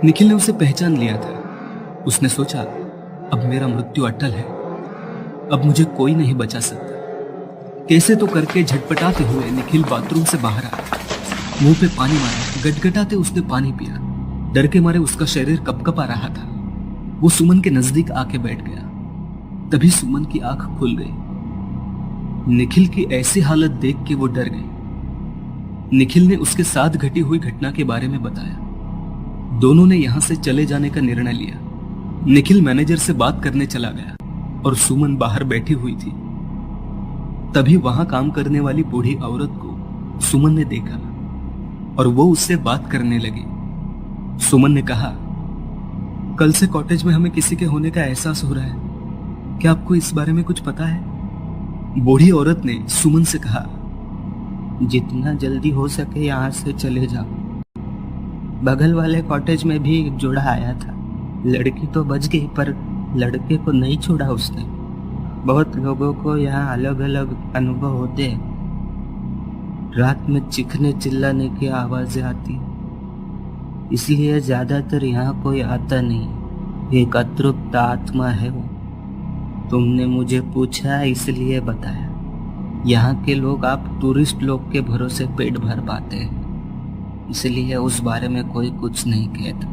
निखिल ने उसे पहचान लिया था। उसने सोचा, अब मेरा मृत्यु अटल है, अब मुझे कोई नहीं बचा सकता। कैसे तो करके झटपटाते हुए निखिल बाथरूम से बाहर आया। मुंह पे पानी मारा, गटगटाते उसने पानी पिया। डर के मारे उसका शरीर कपकपा रहा था। वो सुमन के नजदीक आके बैठ गया। तभी सुमन की आंख खुल गई। निखिल की ऐसी हालत देख के वो डर गई। निखिल ने उसके साथ घटी हुई घटना के बारे में बताया। दोनों ने यहां से चले जाने का निर्णय लिया। निखिल मैनेजर से बात करने चला गया और सुमन बाहर बैठी हुई थी। तभी वहां काम करने वाली बूढ़ी औरत को सुमन ने देखा और वो उससे बात करने लगी। सुमन ने कहा, कल से कॉटेज में हमें किसी के होने का एहसास हो रहा है। क्या आपको इस बारे में कुछ पता है? बूढ़ी औरत ने सुमन से कहा, जितना जल्दी हो सके यहाँ से चले जाओ। बगल वाले कॉटेज में भी एक जोड़ा आया था। लड़की तो बच गई पर लड़के को नहीं छोड़ा उसने। बहुत लोगों को यहाँ अलग अलग अनुभव होते हैं। रात में चीखने चिल्लाने की आवाजें आती, इसलिए ज्यादातर यहाँ कोई आता नहीं। एक अतृप्त आत्मा है वो। तुमने मुझे पूछा इसलिए बताया। यहाँ के लोग आप टूरिस्ट लोग के भरोसे पेट भर पाते हैं, इसलिए उस बारे में कोई कुछ नहीं कहता।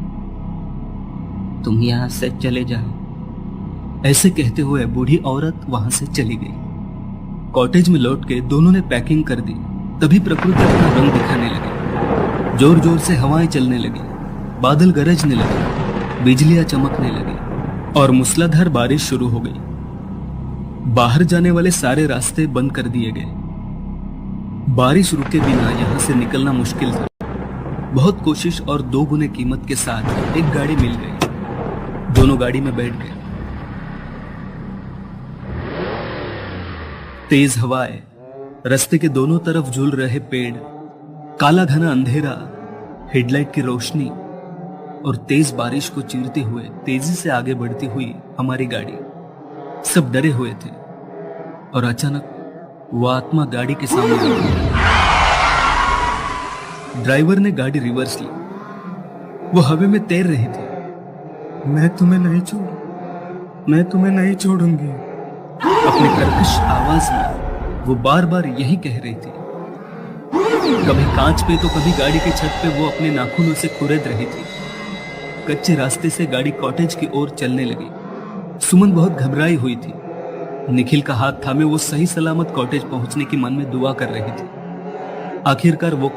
तुम यहाँ से चले जाओ। ऐसे कहते हुए बूढ़ी औरत वहां से चली गई। कॉटेज में लौट के दोनों ने पैकिंग कर दी। तभी प्रकृति अपना रंग दिखाने लगी। जोर जोर से हवाएं चलने लगी, बादल गरजने लगे, बिजलियां चमकने लगी और मूसलाधार बारिश शुरू हो गई। बाहर जाने वाले सारे रास्ते बंद कर दिए गए। बारिश रुके बिना यहां से निकलना मुश्किल था। बहुत कोशिश और 2 गुने कीमत के साथ एक गाड़ी मिल गई। दोनों गाड़ी में बैठ गए। तेज हवाएं, रास्ते के दोनों तरफ झूल रहे पेड़, काला घना अंधेरा, हेडलाइट की रोशनी और तेज बारिश को चीरते हुए तेजी से आगे बढ़ती हुई हमारी गाड़ी। सब डरे हुए थे और अचानक वो आत्मा गाड़ी के सामने आ गई। ड्राइवर ने गाड़ी रिवर्स ली। वो हवा में तैर रही थी। मैं तुम्हें नहीं छोड़ूंगी। अपने कर्कश आवाज में वो बार बार यही कह रही थी। कभी कांच पे तो कभी गाड़ी के छत पे वो अपने नाखूनों से खुरेद रही थी। कच्चे रास्ते से गाड़ी कॉटेज की ओर चलने लगी। सुमन बहुत घबराई हुई थी। निखिल का हाथ थामे वो सही सलामत कॉटेज पहुंचने की मन में दुआ कर रही थी। आखिरकार वो